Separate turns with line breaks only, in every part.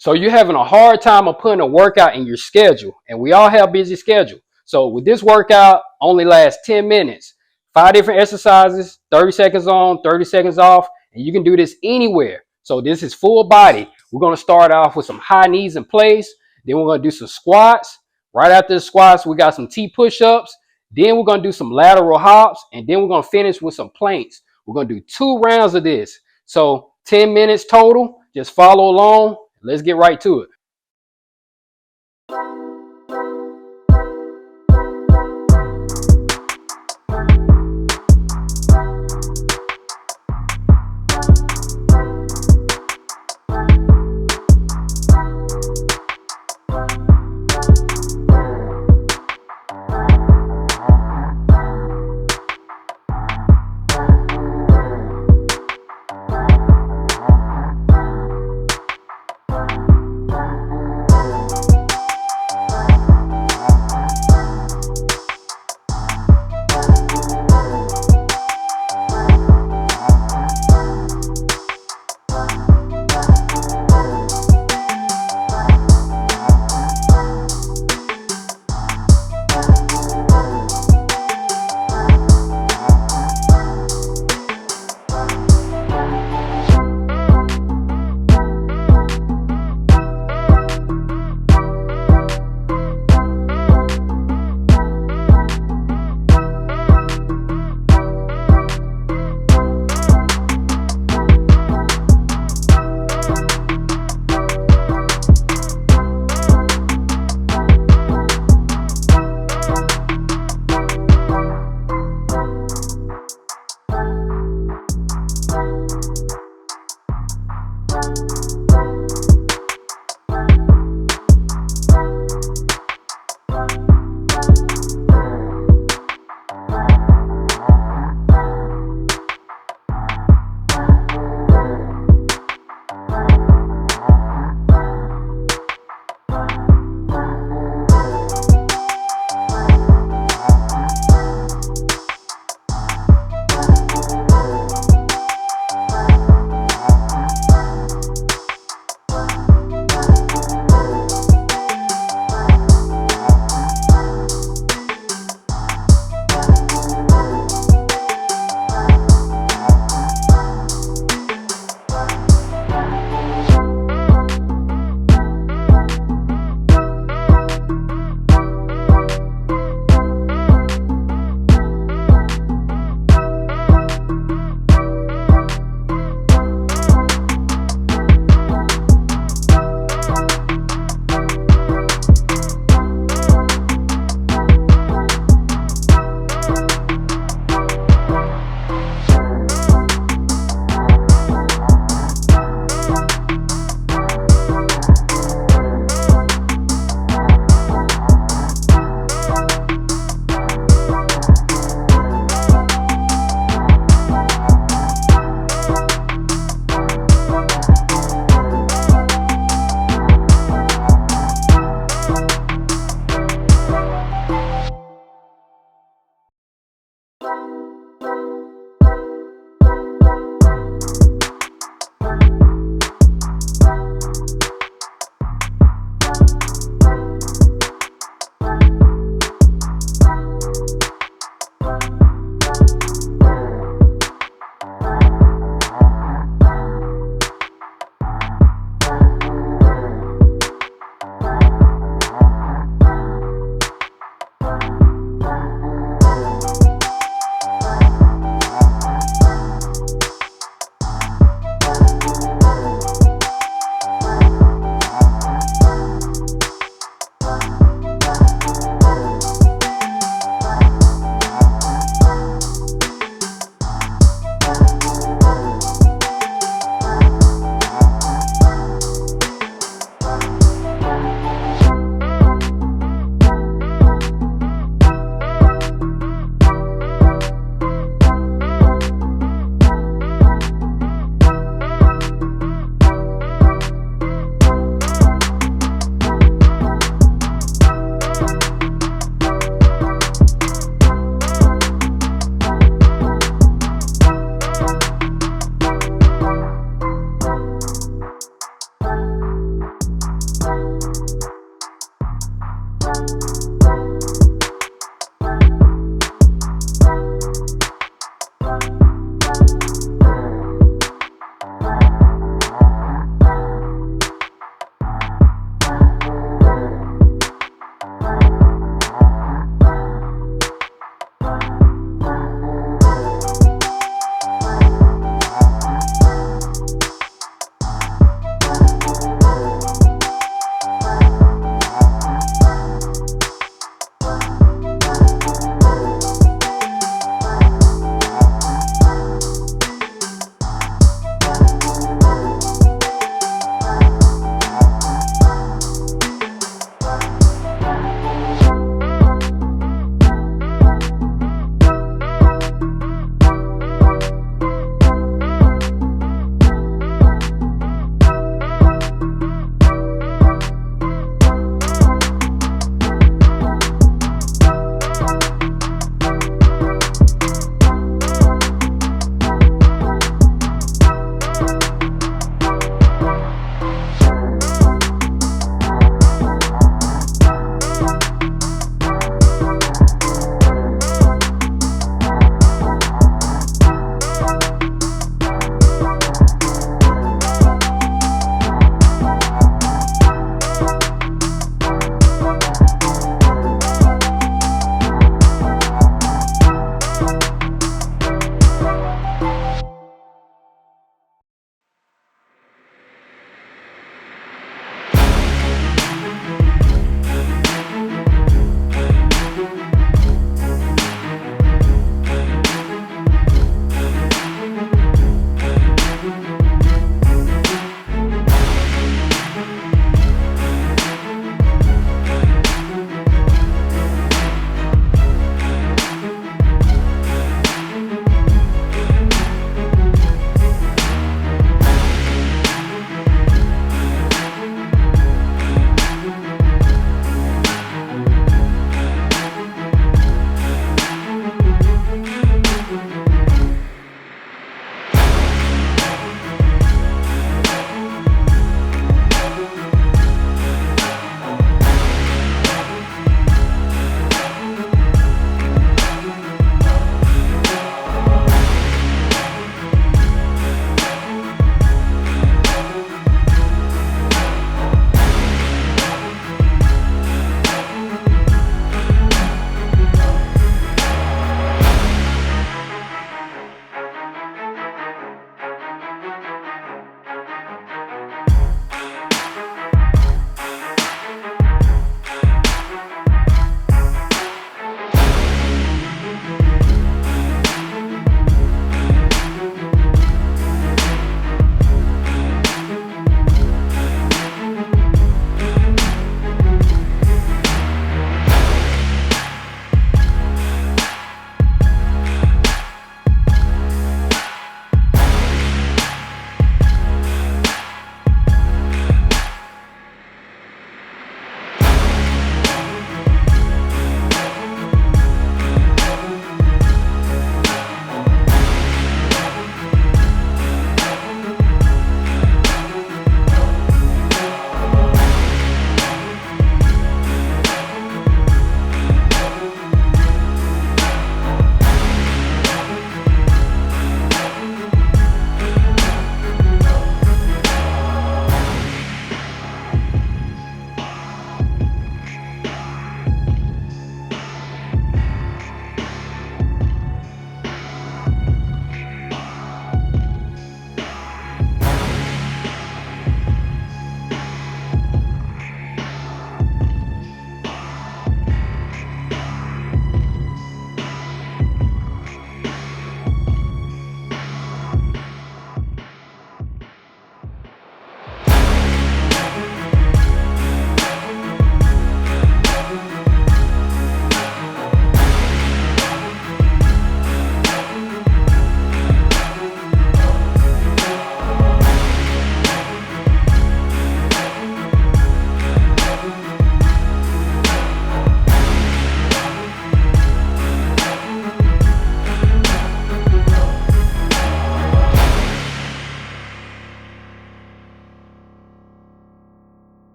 So you're having a hard time of putting a workout in your schedule, and we all have busy schedule. So with this workout, only lasts 10 minutes, 5 different exercises, 30 seconds on, 30 seconds off, and you can do this anywhere. So this is full body. We're going to start off with some high knees in place. Then we're going to do some squats. Right after the squats, we got some T push-ups. Then we're going to do some lateral hops, and then we're going to finish with some planks. We're going to do 2 rounds of this. So 10 minutes total. Just follow along. Let's get right to it.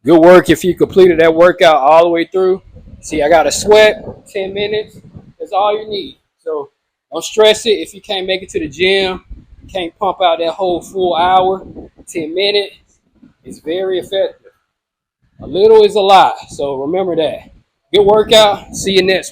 Good work if you completed that workout all the way through. See, I got a sweat, 10 minutes. That's all you need. So don't stress it if you can't make it to the gym. You can't pump out that whole full hour. 10 minutes is very effective. A little is a lot. So remember that. Good workout. See you next one.